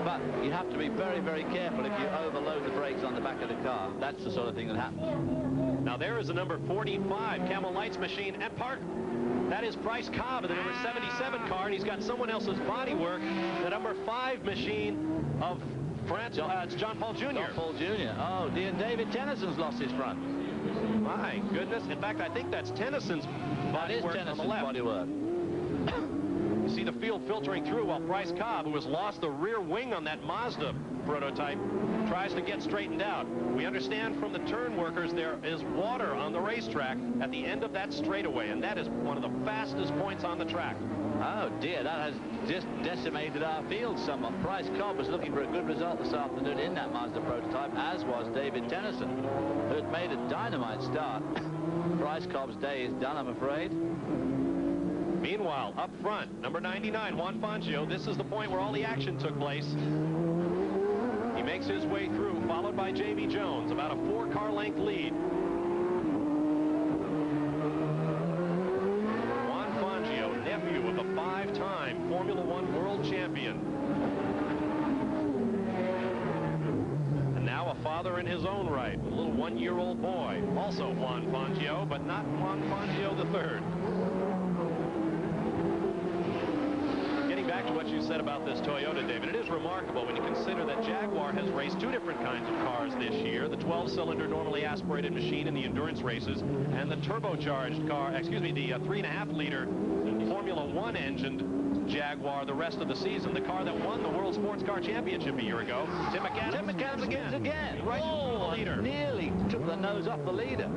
But you have to be very, very careful if you overload the brakes on the back of the car. That's the sort of thing that happens. Now there is the number 45 Camel Lights machine at Park. That is Bryce Cobb in the number 77 car, and he's got someone else's bodywork. The number 5 machine of France, it's John Paul Jr. John Paul Jr. Oh, dear. David Tennyson's lost his front. My goodness. In fact, I think that's Tennyson's bodywork on the left. Bodywork. You see the field filtering through while Bryce Cobb, who has lost the rear wing on that Mazda prototype, tries to get straightened out. We understand from the turn workers there is water on the racetrack at the end of that straightaway, and that is one of the fastest points on the track. Oh dear, that has just decimated our field somewhat. Bryce Cobb was looking for a good result this afternoon in that Mazda prototype, as was David Tennyson, who had made a dynamite start. Bryce Cobb's day is done, I'm afraid. Meanwhile, up front, number 99, Juan Fangio. This is the point where all the action took place. He makes his way through, followed by J.B. Jones, about a 4-car length lead. Juan Fangio, nephew of a 5-time Formula One world champion. And now a father in his own right, a little 1-year-old boy. Also Juan Fangio, but not Juan Fangio III. Back to what you said about this Toyota, David. It is remarkable when you consider that Jaguar has raced 2 different kinds of cars this year. The 12-cylinder normally aspirated machine in the endurance races, and the turbocharged car, the 3.5-liter Formula One engined Jaguar the rest of the season. The car that won the World Sports Car Championship a year ago. Tim McAdams again. Right through the leader. Nearly took the nose off the leader.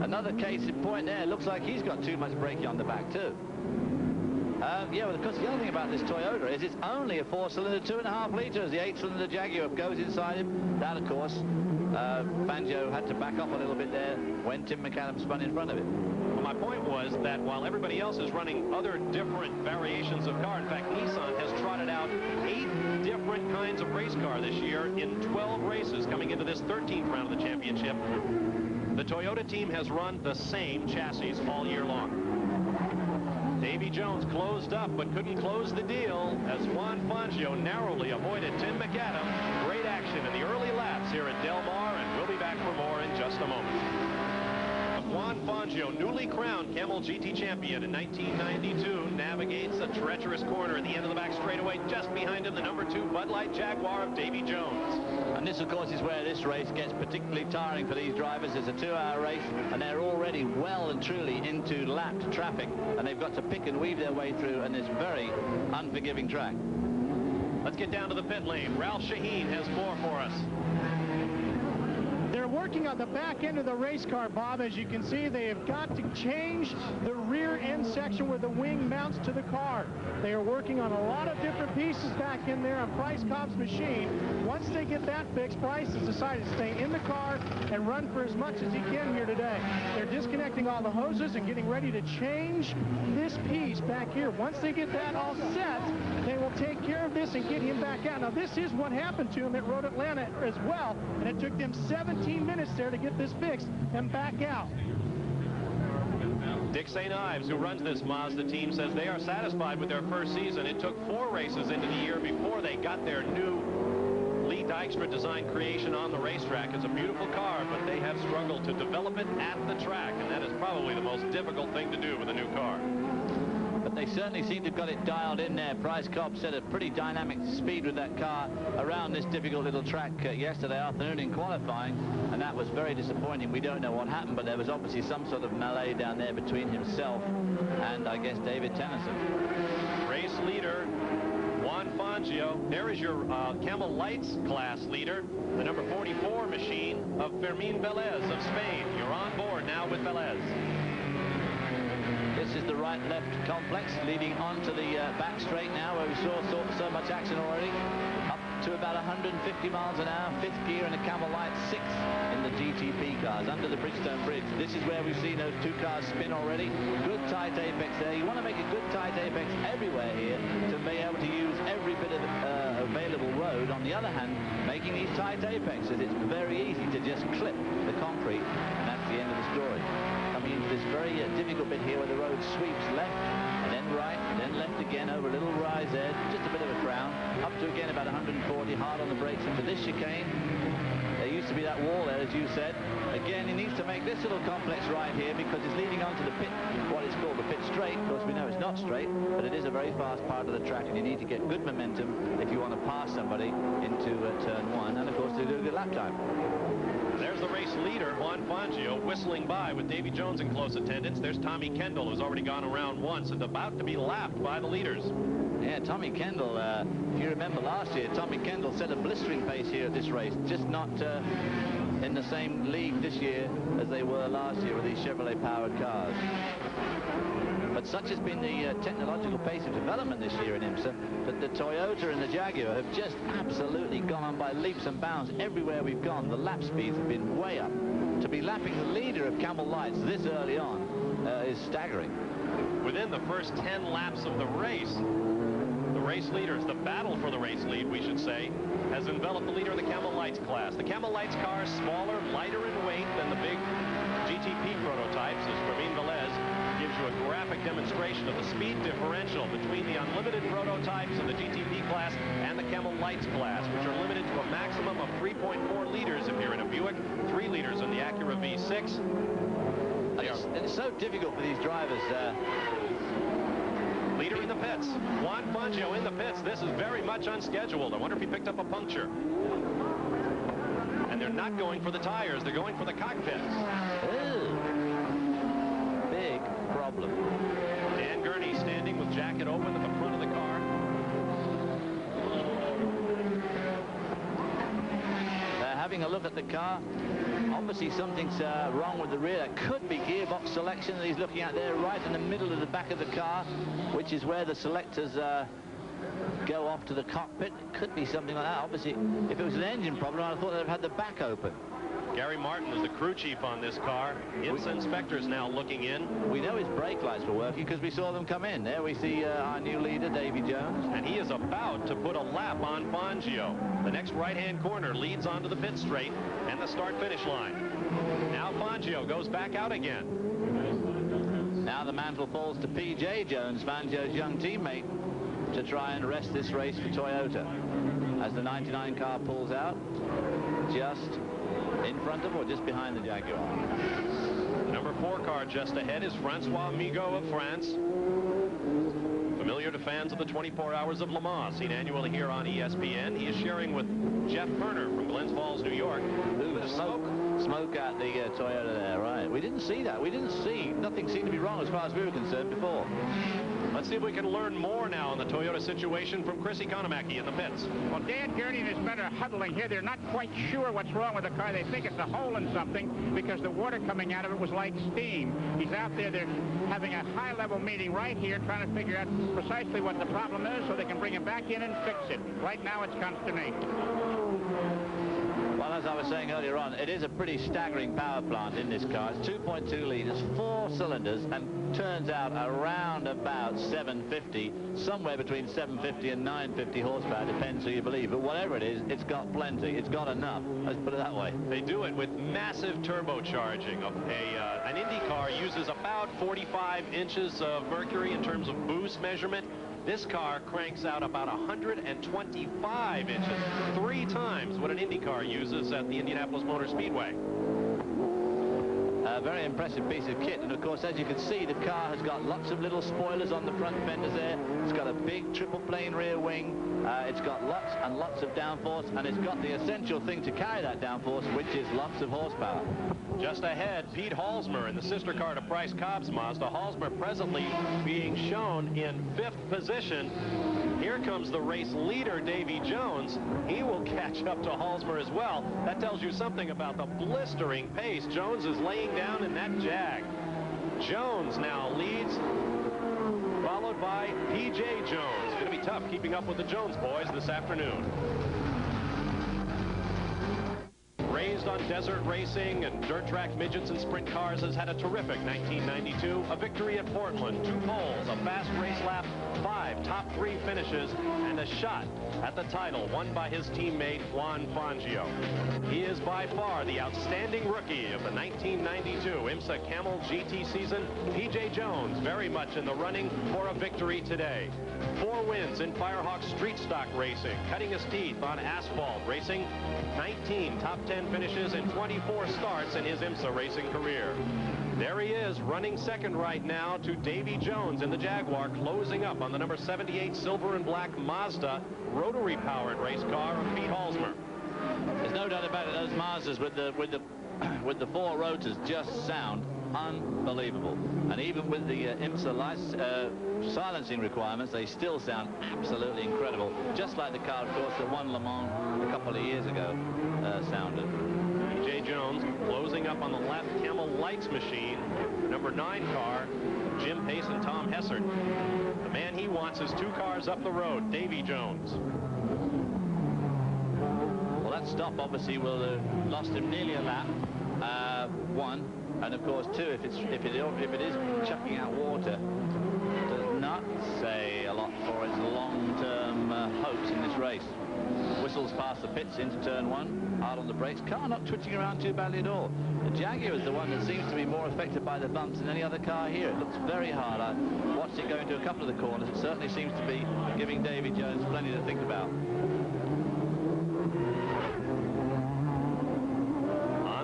Another case in point there. Looks like he's got too much braking on the back too. Yeah, well, of course, the other thing about this Toyota is it's only a 4-cylinder, 2.5 litres. The 8-cylinder Jaguar goes inside him. That, of course, Fangio had to back off a little bit there when Tim McAdams spun in front of him. Well, my point was that while everybody else is running other different variations of car, in fact, Nissan has trotted out 8 different kinds of race car this year in 12 races coming into this 13th round of the championship. The Toyota team has run the same chassis all year long. Davy Jones closed up but couldn't close the deal as Juan Fangio narrowly avoided Tim McAdams. Great action in the early laps here at Del Mar, and we'll be back for more in just a moment. Juan Fangio, newly crowned Camel GT champion in 1992, navigates a treacherous corner at the end of the back straightaway. Just behind him, the number 2 Bud Light Jaguar of Davy Jones. And this, of course, is where this race gets particularly tiring for these drivers. It's a 2-hour race, and they're already well and truly into lapped traffic, and they've got to pick and weave their way through in this very unforgiving track. Let's get down to the pit lane. Ralph Shaheen has more for us. They're working on the back end of the race car, Bob. As you can see, they have got to change the rear end section where the wing mounts to the car. They are working on a lot of different pieces back in there on Bryce Cobb's machine. Once they get that fixed, Bryce has decided to stay in the car and run for as much as he can here today. They're disconnecting all the hoses and getting ready to change this piece back here. Once they get that all set, they will take care of this and get him back out. Now, this is what happened to him at Road Atlanta as well, and it took them 17 minutes there to get this fixed and back out. Dick St. Ives, who runs this Mazda team, says they are satisfied with their first season. It took 4 races into the year before they got their new Lee Dykstra design creation on the racetrack. It's a beautiful car, but they have struggled to develop it at the track, and that is probably the most difficult thing to do with a new car. But they certainly seem to have got it dialed in there. Bryce Cobb set a pretty dynamic speed with that car around this difficult little track yesterday afternoon in qualifying, and that was very disappointing. We don't know what happened, but there was obviously some sort of melee down there between himself and, I guess, David Tennyson. Race leader Juan Fangio. There is your Camel Lights class leader, the number 44 machine of Fermín Vélez of Spain. You're on board now with Vélez. This is the right-left complex leading onto the back straight now, where we saw so much action already. Up to about 150 miles an hour, 5th gear in the Camel Light, 6th in the GTP cars under the Bridgestone Bridge. This is where we've seen those 2 cars spin already. Good tight apex there. You want to make a good tight apex everywhere here to be able to use every bit of available road. On the other hand, making these tight apexes, it's very easy to just clip the concrete, and that's the end of the story. Coming into this very difficult bit here where the road sweeps left and then right and then left again over a little rise there, just a bit of a crown, up to again about 140 this chicane. There used to be that wall there, as you said. Again, he needs to make this little complex right here because it's leading onto the pit, what is called the pit straight. Of course, we know it's not straight, but it is a very fast part of the track, and you need to get good momentum if you want to pass somebody into turn 1, and of course, to do a good lap time. There's the race leader, Juan Fangio, whistling by with Davy Jones in close attendance. There's Tommy Kendall, who's already gone around once and about to be lapped by the leaders. Yeah, Tommy Kendall, if you remember last year, Tommy Kendall set a blistering pace here at this race, just not in the same league this year as they were last year with these Chevrolet-powered cars. But such has been the technological pace of development this year in IMSA that the Toyota and the Jaguar have just absolutely gone on by leaps and bounds everywhere we've gone. The lap speeds have been way up. To be lapping the leader of Camel Lights this early on is staggering. Within the first 10 laps of the race leaders, the battle for the race lead, we should say, has enveloped the leader of the Camel Lights class. The Camel Lights car is smaller, lighter in weight than the big GTP prototypes, as Praveen Velez gives you a graphic demonstration of the speed differential between the unlimited prototypes of the GTP class and the Camel Lights class, which are limited to a maximum of 3.4 liters if you're in a Buick, 3 liters in the Acura V6. It's so difficult for these drivers. Leader in the pits, Juan Fangio in the pits. This is very much unscheduled. I wonder if he picked up a puncture. And they're not going for the tires, they're going for the cockpits. Ooh. Big problem. Dan Gurney standing with jacket open at the front of the car. They're having a look at the car. Obviously something's wrong with the rear. That could be gearbox selection that he's looking at there, right in the middle of the back of the car, which is where the selectors go off to the cockpit. It could be something like that. Obviously, if it was an engine problem, I thought they'd have had the back open. Gary Martin is the crew chief on this car. IMSA inspectors now looking in. We know his brake lights were working because we saw them come in. There we see our new leader, Davy Jones. And he is about to put a lap on Fangio. The next right-hand corner leads onto the pit straight and the start-finish line. Now Fangio goes back out again. Now the mantle falls to P.J. Jones, Fangio's young teammate, to try and rest this race for Toyota. As the 99 car pulls out, just in front of or just behind the Jaguar. Number 4 car just ahead is Francois Migaud of France. Familiar to fans of the 24 Hours of Le Mans, seen annually here on ESPN. He is sharing with Jeff Perner from Glens Falls, New York. Smoke at the Toyota there, right. We didn't see that. We didn't see. Nothing seemed to be wrong as far as we were concerned before. Let's see if we can learn more now on the Toyota situation from Chris Economaki in the pits. Well, Dan Gurney and his men are huddling here. They're not quite sure what's wrong with the car. They think it's a hole in something because the water coming out of it was like steam. He's out there. They're having a high-level meeting right here trying to figure out precisely what the problem is so they can bring him back in and fix it. Right now, it's consternation. Well, as I was saying earlier on, it is a pretty staggering power plant in this car. It's 2.2 litres, 4 cylinders, and turns out around about 750, somewhere between 750 and 950 horsepower, depends who you believe. But whatever it is, it's got plenty. It's got enough. Let's put it that way. They do it with massive turbocharging. An Indy car uses about 45 inches of mercury in terms of boost measurement. This car cranks out about 125 inches, 3 times what an Indy car uses at the Indianapolis Motor Speedway. A very impressive piece of kit, and of course, as you can see, the car has got lots of little spoilers on the front fenders there. It's got a big triple plane rear wing. It's got lots and lots of downforce, and it's got the essential thing to carry that downforce, which is lots of horsepower. Just ahead, Pete Halsmer in the sister car to Bryce Cobb's Mazda. Halsmer presently being shown in 5th position. Here comes the race leader, Davy Jones. He will catch up to Halsmer as well. That tells you something about the blistering pace Jones is laying down in that Jag. Jones now leads, followed by P.J. Jones. It's going to be tough keeping up with the Jones boys this afternoon. Raised on desert racing and dirt track midgets and sprint cars, has had a terrific 1992. A victory at Portland, 2 poles, a fast race lap, 5 5 top 3 finishes and a shot at the title won by his teammate Juan Fangio. He is by far the outstanding rookie of the 1992 IMSA Camel GT season. P.J. Jones very much in the running for a victory today. 4 wins in Firehawk street stock racing, cutting his teeth on asphalt racing, 19 top 10 finishes and 24 starts in his IMSA racing career. There he is, running second right now to Davy Jones in the Jaguar, closing up on the number 78 silver and black Mazda rotary powered race car of Pete Halsmer. There's no doubt about it, those Mazdas with the 4 rotors just sound unbelievable. And even with the IMSA silencing requirements, they still sound absolutely incredible. Just like the car, of course, that won Le Mans a couple of years ago sounded. P.J. Jones closing up on the left Camel Lights machine, number 9 car, Jim Pace and Tom Hessert. The man he wants is 2 cars up the road, Davy Jones. Well, that stop obviously will have lost him nearly a lap. 1, and of course 2 if it is chucking out water. Does not say a lot for its long-term hopes in this race. Whistles past the pits into turn 1, hard on the brakes. Car not twitching around too badly at all. The Jaguar is the one that seems to be more affected by the bumps than any other car here. It looks very hard. I watched it go into a couple of the corners. It certainly seems to be giving Davy Jones plenty to think about.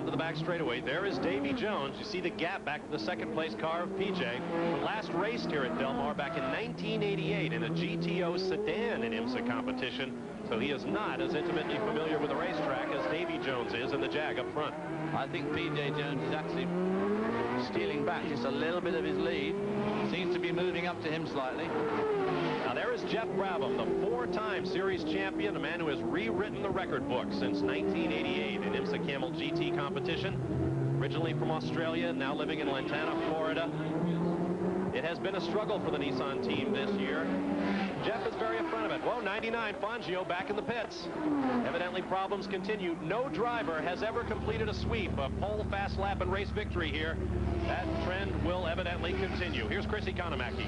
To the back straightaway. There is Davy Jones. You see the gap back to the second place car of PJ. Last raced here at Del Mar back in 1988 in a GTO sedan in IMSA competition. So he is not as intimately familiar with the racetrack as Davy Jones is in the Jag up front. I think PJ Jones is actually stealing back just a little bit of his lead. Seems to be moving up to him slightly. Now there is Jeff Brabham, the 4-time series champion, a man who has rewritten the record book since 1988 in IMSA Camel GT competition. Originally from Australia, now living in Lantana, Florida. It has been a struggle for the Nissan team this year. Jeff is very upfront of it. Whoa, 99, Fangio back in the pits. Evidently problems continue. No driver has ever completed a sweep, a pole, fast lap, and race victory here. That trend will evidently continue. Here's Chris Economaki.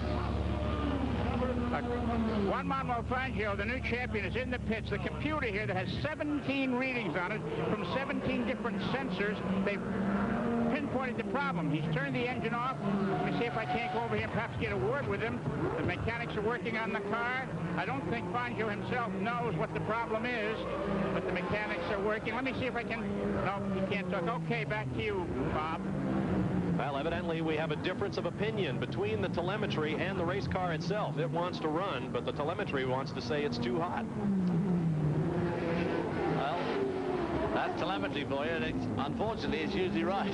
Juan Manuel Fangio, the new champion, is in the pits. The computer here that has 17 readings on it from 17 different sensors. They've pinpointed the problem. He's turned the engine off. Let me see if I can't go over here and perhaps get a word with him. The mechanics are working on the car. I don't think Fangio himself knows what the problem is, but the mechanics are working. Let me see if I can... No, he can't talk. Okay, back to you, Bob. Well, evidently we have a difference of opinion between the telemetry and the race car itself. It wants to run, but the telemetry wants to say it's too hot. Well, that's telemetry for you, and unfortunately it's usually right.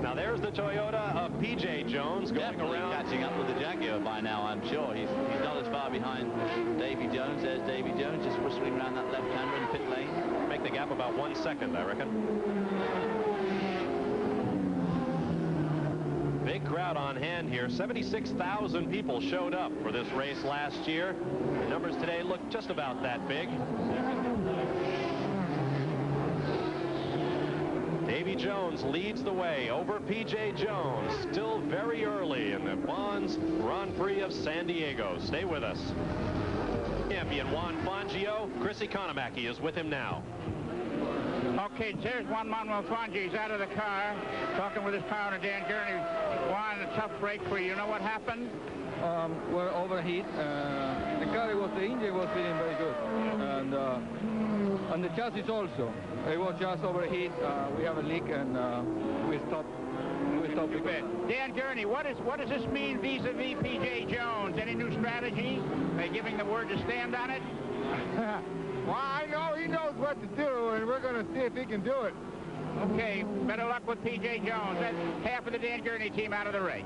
Now there's the Toyota of P.J. Jones going around. Catching up with the Jaguar by now, I'm sure. He's not as far behind Davy Jones. There's Davy Jones just whistling around that left-hander in the pit lane. Make the gap about 1 second, I reckon. Big crowd on hand here. 76,000 people showed up for this race last year. The numbers today look just about that big. Davy Jones leads the way over P.J. Jones. Still very early in the Bonds Grand Prix of San Diego. Stay with us. Champion Juan Fangio. Chris Economaki is with him now. Okay, there's Juan Manuel Fangio. He's out of the car, talking with his partner, Dan Gurney. Juan, a tough break for you. You know what happened? We're overheat. The engine was feeling very good. And the chassis also. It was just overheat. We have a leak, and we stopped. Dan Gurney, what does this mean vis-a-vis P.J. Jones? Any new strategies? Are they giving the word to stand on it? Well, I know he knows what to do, and we're going to see if he can do it. Okay, better luck with P.J. Jones. That's half of the Dan Gurney team out of the race.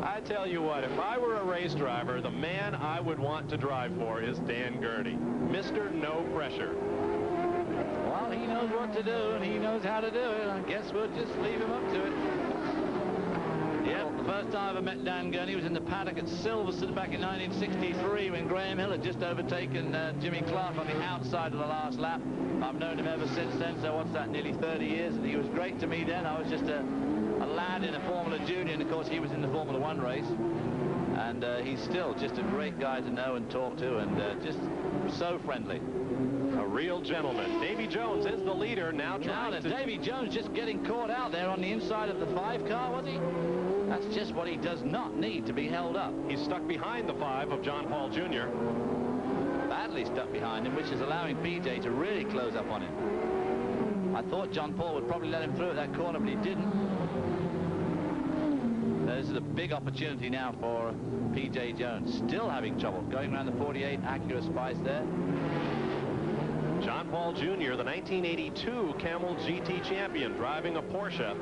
I tell you what, if I were a race driver, the man I would want to drive for is Dan Gurney. Mr. No Pressure. Well, he knows what to do, and he knows how to do it. I guess we'll just leave him up to it. Yep, the first time I ever met Dan Gurney was in the paddock at Silverstone back in 1963 when Graham Hill had just overtaken Jimmy Clark on the outside of the last lap. I've known him ever since then, so what's that, nearly 30 years, and he was great to me then. I was just a lad in a Formula Junior, and of course he was in the Formula One race. And and he's still just a great guy to know and talk to, and just so friendly. A real gentleman. Davy Jones is the leader now. Davy Jones just getting caught out there on the inside of the 5 car, was he? That's just what he does not need to be held up. He's stuck behind the 5 of John Paul Jr. Badly stuck behind him, which is allowing PJ to really close up on him. I thought John Paul would probably let him through at that corner, but he didn't. This is a big opportunity now for PJ Jones. Still having trouble going around the 48 Acura Spice there. John Paul Jr., the 1982 Camel GT champion, driving a Porsche.